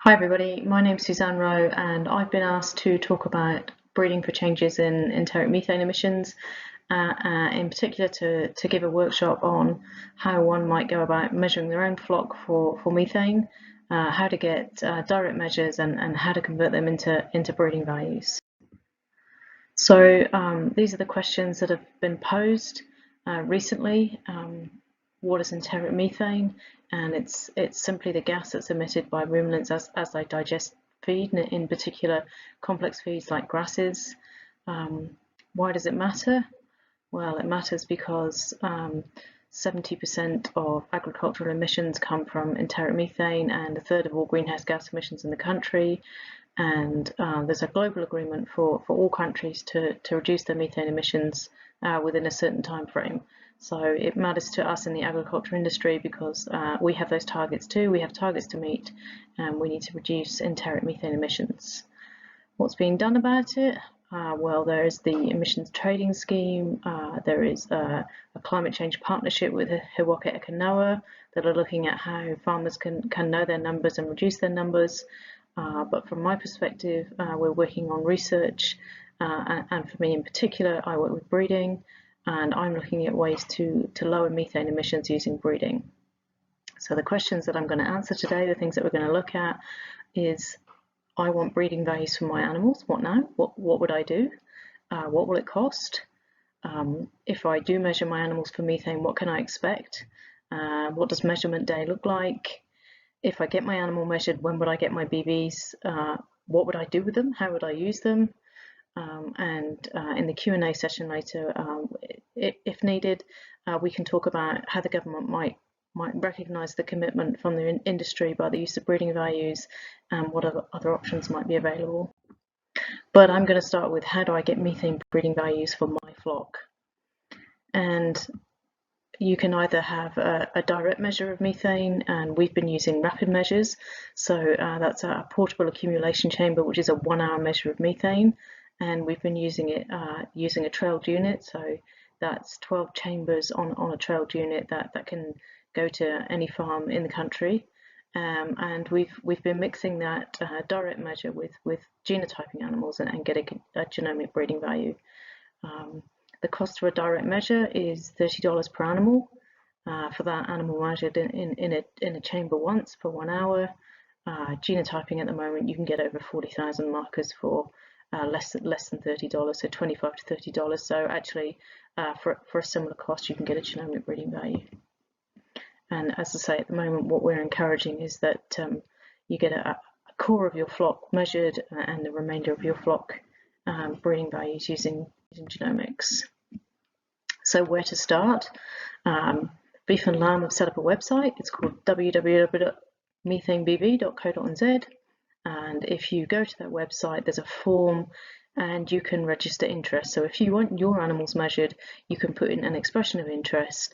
Hi everybody, my name's Suzanne Rowe and I've been asked to talk about breeding for changes in enteric methane emissions, in particular to give a workshop on how one might go about measuring their own flock for methane, how to get direct measures and how to convert them into breeding values. So these are the questions that have been posed recently. What is enteric methane? And it's simply the gas that's emitted by ruminants as they digest feed, in particular complex feeds like grasses. Why does it matter? Well, it matters because 70% of agricultural emissions come from enteric methane and a third of all greenhouse gas emissions in the country. And there's a global agreement for all countries to reduce their methane emissions within a certain time frame. So it matters to us in the agriculture industry because we have those targets too. We have targets to meet and we need to reduce enteric methane emissions. What's being done about it? Well, there is the emissions trading scheme. There is a climate change partnership with Hiwaka Ekanoa that are looking at how farmers can know their numbers and reduce their numbers. But from my perspective, we're working on research, and for me in particular, I work with breeding, and I'm looking at ways to lower methane emissions using breeding. So the questions that I'm going to answer today, the things that we're going to look at is, I want breeding values for my animals. What now? What would I do? What will it cost? If I do measure my animals for methane, what can I expect? What does measurement day look like? If I get my animal measured, when would I get my BVs? What would I do with them? How would I use them? And in the Q&A session later, if needed, we can talk about how the government might recognise the commitment from the industry by the use of breeding values and what other options might be available. But I'm going to start with, how do I get methane breeding values for my flock? And you can either have a direct measure of methane, and we've been using rapid measures. So that's a portable accumulation chamber, which is a 1 hour measure of methane. And we've been using it using a trailed unit. So that's 12 chambers on a trailed unit that can go to any farm in the country. And we've been mixing that direct measure with genotyping animals and getting a genomic breeding value. The cost for a direct measure is $30 per animal for that animal measured in a chamber once for 1 hour. Genotyping at the moment, you can get over 40,000 markers for less than $30, so $25 to $30. So actually, for a similar cost, you can get a genomic breeding value. And as I say, at the moment, what we're encouraging is that you get a core of your flock measured and the remainder of your flock breeding values using genomics. So where to start? Beef and Lamb have set up a website. It's called www.methanebv.co.nz, and if you go to that website, there's a form and you can register interest. So if you want your animals measured, you can put in an expression of interest,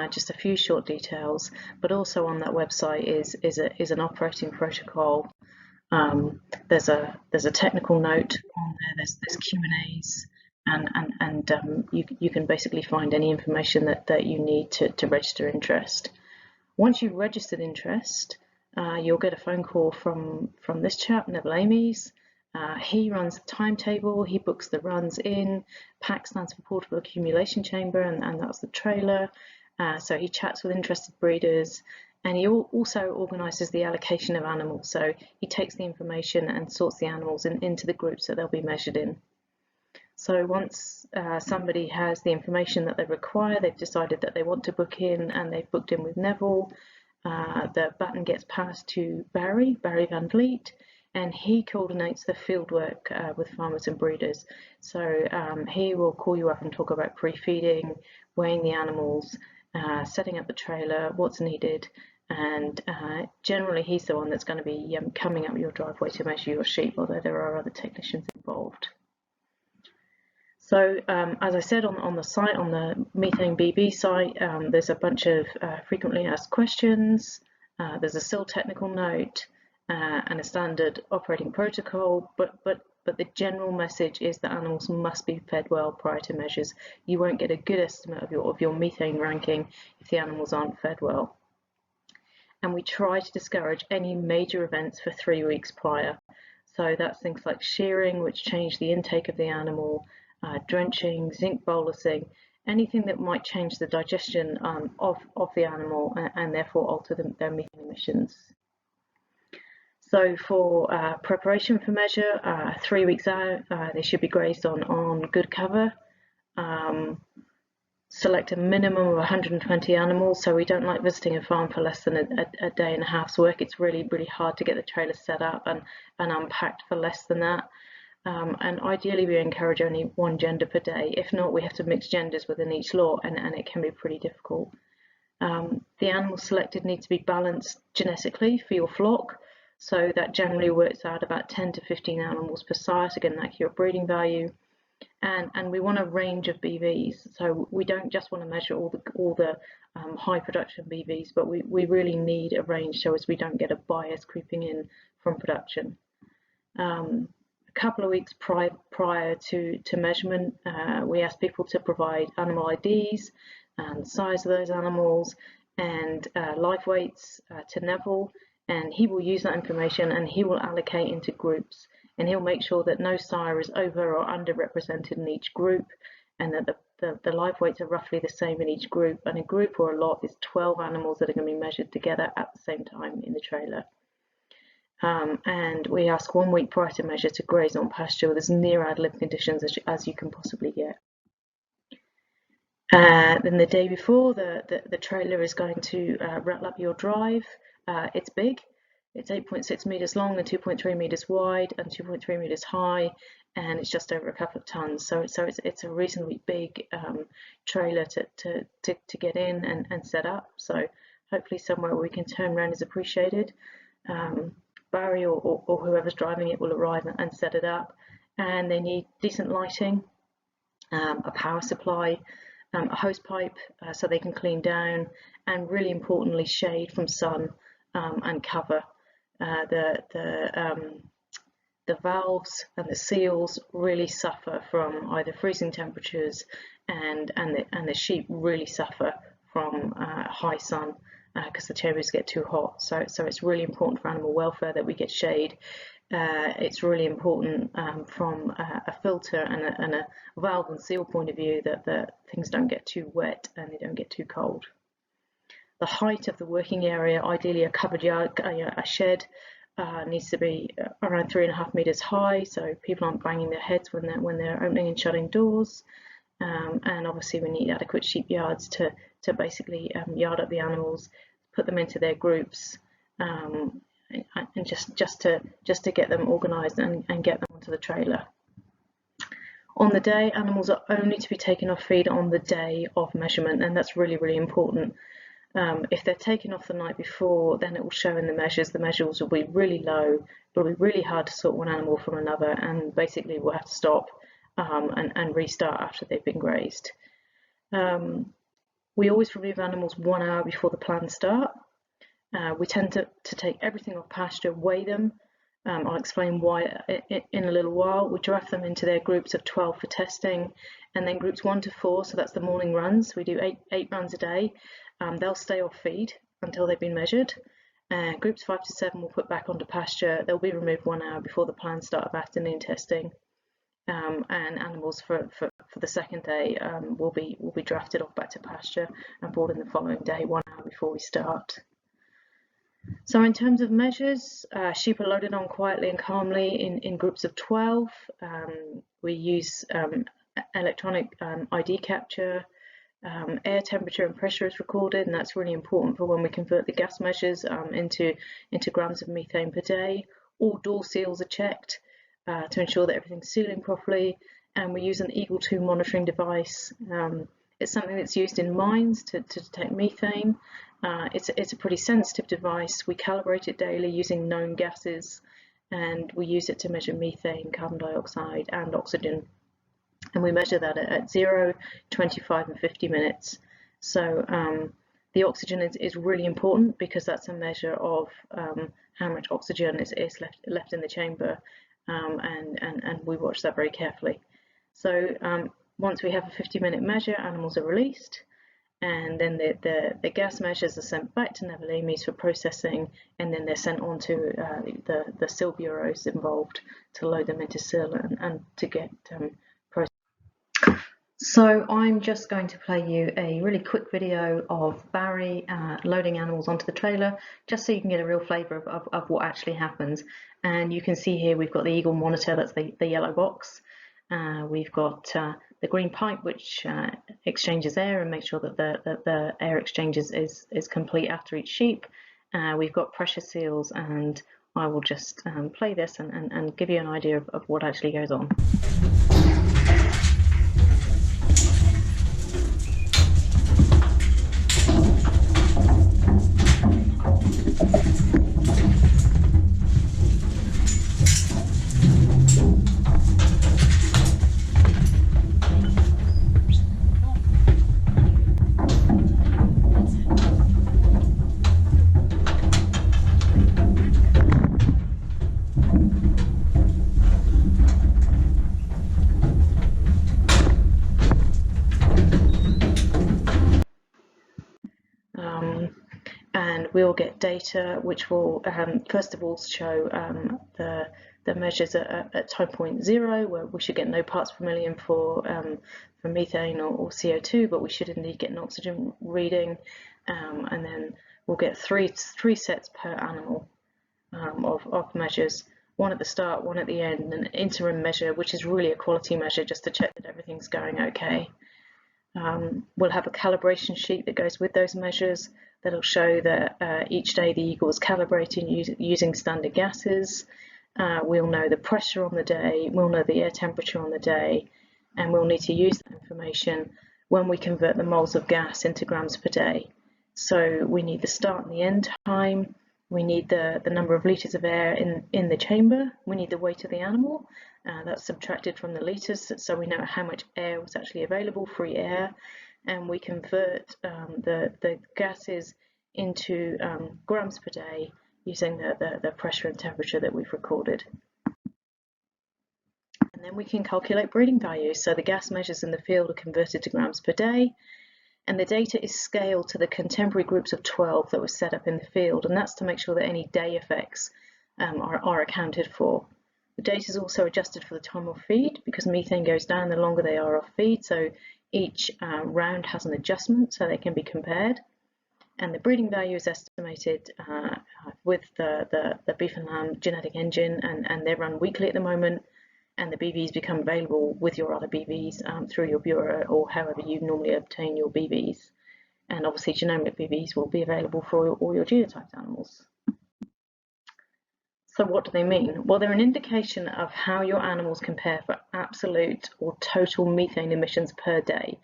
just a few short details, but also on that website is an operating protocol. There's a technical note on there, there's Q&As, and you can basically find any information that you need to register interest. Once you've registered interest, you'll get a phone call from this chap, Neville Amies. He runs the timetable, he books the runs in. PAC stands for Portable Accumulation Chamber, and that's the trailer. So he chats with interested breeders, and he also organises the allocation of animals. So he takes the information and sorts the animals into the groups that they'll be measured in. So once somebody has the information that they require, they've decided that they want to book in, and they've booked in with Neville, the baton gets passed to Barry Van Vliet, and he coordinates the field work with farmers and breeders. So he will call you up and talk about pre-feeding, weighing the animals, setting up the trailer, what's needed, and generally he's the one that's going to be coming up your driveway to measure your sheep, although there are other technicians involved. So as I said, on the site, on the Methane BV site, there's a bunch of frequently asked questions. There's a SIL technical note and a standard operating protocol, but the general message is that animals must be fed well prior to measures. You won't get a good estimate of your methane ranking if the animals aren't fed well. and we try to discourage any major events for 3 weeks prior. So that's things like shearing, which change the intake of the animal, drenching, zinc bolusing, anything that might change the digestion of the animal and therefore alter their methane emissions. So for preparation for measure, 3 weeks out, they should be grazed on good cover. Select a minimum of 120 animals, so we don't like visiting a farm for less than a day and a half's work. It's really hard to get the trailer set up and unpacked for less than that. And ideally we encourage only one gender per day. If not, we have to mix genders within each lot, and it can be pretty difficult. The animals selected need to be balanced genetically for your flock, so that generally works out about 10 to 15 animals per site, again that your breeding value. And we want a range of BVs, so we don't just want to measure all the high production BVs, but we really need a range so as we don't get a bias creeping in from production. A couple of weeks prior to measurement, we ask people to provide animal IDs and the size of those animals and live weights to Neville, and he will use that information and he will allocate into groups. And he'll make sure that no sire is over or underrepresented in each group, and that the live weights are roughly the same in each group. And a group or a lot is 12 animals that are going to be measured together at the same time in the trailer. And we ask 1 week prior to measure to graze on pasture with as near ad lib conditions as you can possibly get. Then the day before, the trailer is going to rattle up your drive. It's big. It's 8.6 meters long and 2.3 meters wide and 2.3 meters high, and it's just over a couple of tons. So it's a reasonably big trailer to get in and set up. So hopefully somewhere where we can turn around is appreciated. Barry or whoever's driving it will arrive and set it up, and they need decent lighting, a power supply, a hose pipe so they can clean down, and really importantly shade from sun and cover. The valves and the seals really suffer from either freezing temperatures, and the sheep really suffer from high sun because the chambers get too hot. So it's really important for animal welfare that we get shade. It's really important from a filter and a valve and seal point of view that things don't get too wet and they don't get too cold. The height of the working area, ideally a covered yard, a shed, needs to be around 3.5 meters high, so people aren't banging their heads when they're opening and shutting doors. And obviously we need adequate sheep yards to basically yard up the animals, put them into their groups, and just to get them organised and get them onto the trailer. On the day, animals are only to be taken off feed on the day of measurement, and that's really important. If they're taken off the night before, then it will show in the measures. The measures will be really low. It'll be really hard to sort one animal from another, and basically we'll have to stop and restart after they've been grazed. We always remove animals 1 hour before the planned start. We tend to take everything off pasture, weigh them. I'll explain why in a little while. We draft them into their groups of 12 for testing, and then groups 1 to 4, so that's the morning runs. We do eight runs a day. They'll stay off feed until they've been measured. Groups 5 to 7 will put back onto pasture. They'll be removed 1 hour before the planned start of afternoon testing. And animals for the second day will be drafted off back to pasture and brought in the following day 1 hour before we start. So in terms of measures, sheep are loaded on quietly and calmly in groups of 12. We use electronic ID capture. Air temperature and pressure is recorded, and that's really important for when we convert the gas measures into grams of methane per day. All door seals are checked to ensure that everything's sealing properly, and we use an Eagle 2 monitoring device. It's something that's used in mines to detect methane. It's a pretty sensitive device. We calibrate it daily using known gases, and we use it to measure methane, carbon dioxide and oxygen. And we measure that at 0, 25 and 50 minutes. So the oxygen is really important because that's a measure of how much oxygen is left in the chamber, and we watch that very carefully. So once we have a 50-minute measure, animals are released, and then the gas measures are sent back to Neverlemes for processing, and then they're sent on to the SIL bureaus involved to load them into SIL and to get processed. So I'm just going to play you a really quick video of Barry loading animals onto the trailer, just so you can get a real flavour of what actually happens. And you can see here we've got the Eagle monitor, that's the yellow box. We've got the green pipe, which exchanges air and makes sure that the air exchange is complete after each sheep. We've got pressure seals, and I will just play this and give you an idea of what actually goes on. And we'll get data which will first of all show the measures at time point 0, where we should get no parts per million for methane or CO2, but we should indeed get an oxygen reading, and then we'll get three sets per animal of measures, one at the start, one at the end, and an interim measure, which is really a quality measure just to check that everything's going okay. We'll have a calibration sheet that goes with those measures that'll show that each day the Eagle is calibrating using standard gases. We'll know the pressure on the day, we'll know the air temperature on the day, and we'll need to use that information when we convert the moles of gas into grams per day. So we need the start and the end time, we need the number of litres of air in the chamber, we need the weight of the animal, that's subtracted from the litres, so we know how much air was actually available, free air, and we convert the gases into grams per day using the pressure and temperature that we've recorded. And then we can calculate breeding values, so the gas measures in the field are converted to grams per day, and the data is scaled to the contemporary groups of 12 that were set up in the field, and that's to make sure that any day effects are accounted for. The data is also adjusted for the time of feed, because methane goes down the longer they are off feed, so each round has an adjustment so they can be compared. And the breeding value is estimated with the beef and lamb genetic engine, and they're run weekly at the moment, and the BVs become available with your other BVs through your bureau or however you normally obtain your BVs. And obviously genomic BVs will be available for all your genotyped animals. So what do they mean? Well, they're an indication of how your animals compare for absolute or total methane emissions per day.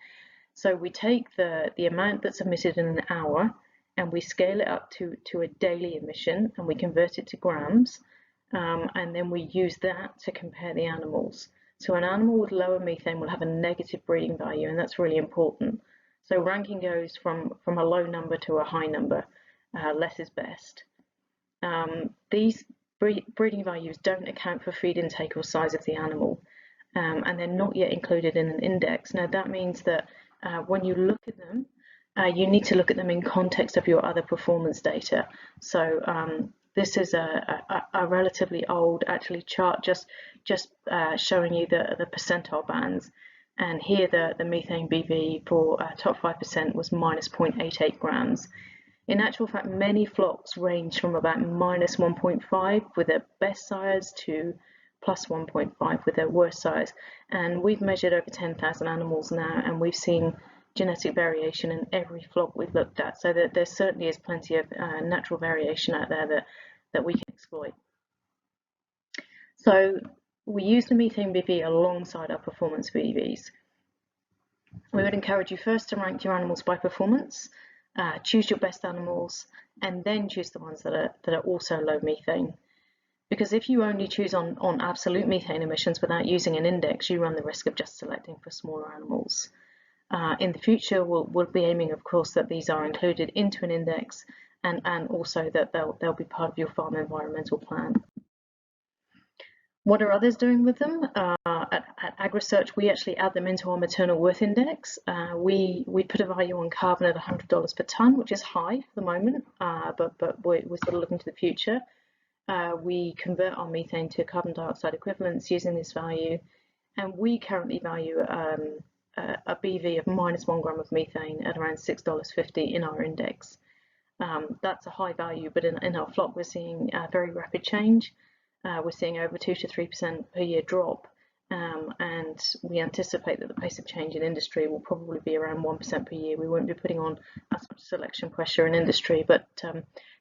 So we take the amount that's emitted in an hour and we scale it up to a daily emission, and we convert it to grams, and then we use that to compare the animals. So an animal with lower methane will have a negative breeding value, and that's really important. So ranking goes from a low number to a high number, less is best. These breeding values don't account for feed intake or size of the animal, and they're not yet included in an index. Now that means that when you look at them, you need to look at them in context of your other performance data. So this is a relatively old actually chart just showing you the percentile bands, and here the methane BV for top 5% was minus 0.88 grams. In actual fact, many flocks range from about minus 1.5 with their best sires to plus 1.5 with their worst sires. And we've measured over 10,000 animals now, and we've seen genetic variation in every flock we've looked at. So that there certainly is plenty of natural variation out there that we can exploit. So we use the methane BV alongside our performance BVs. We would encourage you first to rank your animals by performance. Choose your best animals, and then choose the ones that are also low methane. Because if you only choose on absolute methane emissions without using an index, you run the risk of just selecting for smaller animals. In the future, we'll be aiming, of course, that these are included into an index, and also that they'll be part of your farm environmental plan. What are others doing with them? At AgResearch, we actually add them into our maternal worth index. We put a value on carbon at $100 per tonne, which is high for the moment, but we're sort of looking to the future. We convert our methane to carbon dioxide equivalents using this value, and we currently value a BV of -1 gram of methane at around $6.50 in our index. That's a high value, but in our flock we're seeing very rapid change. We're seeing over 2 to 3% per year drop, and we anticipate that the pace of change in industry will probably be around 1% per year. We won't be putting on as much selection pressure in industry, but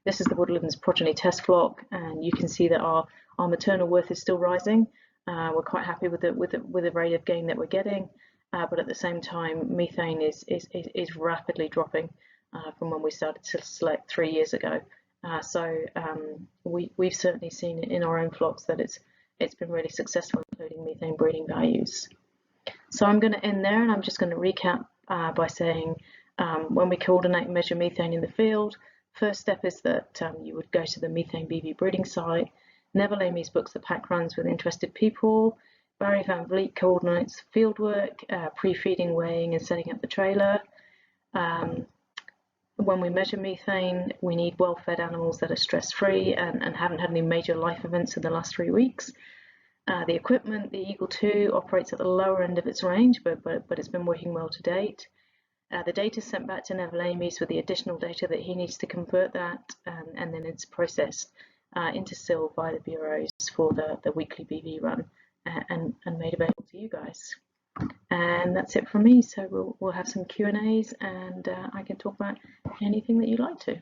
this is the Woodlands Progeny test flock, and you can see that our maternal worth is still rising. We're quite happy with the rate of gain that we're getting, but at the same time, methane is rapidly dropping from when we started to select 3 years ago. We've certainly seen in our own flocks that it's been really successful, including methane breeding values. So I'm going to end there, and I'm just going to recap by saying when we coordinate and measure methane in the field, first step is that you would go to the Methane BV breeding site. Neville Amy's books the pack runs with interested people. Barry Van Vliet coordinates fieldwork, pre-feeding, weighing, and setting up the trailer. When we measure methane, we need well-fed animals that are stress-free and haven't had any major life events in the last 3 weeks. The equipment, the Eagle 2, operates at the lower end of its range, but it's been working well to date. The data is sent back to Neville Amy's with the additional data that he needs to convert that, and then it's processed into SIL by the bureaus for the weekly BV run and made available to you guys. And that's it from me. So we'll have some Q&As, and I can talk about anything that you'd like to.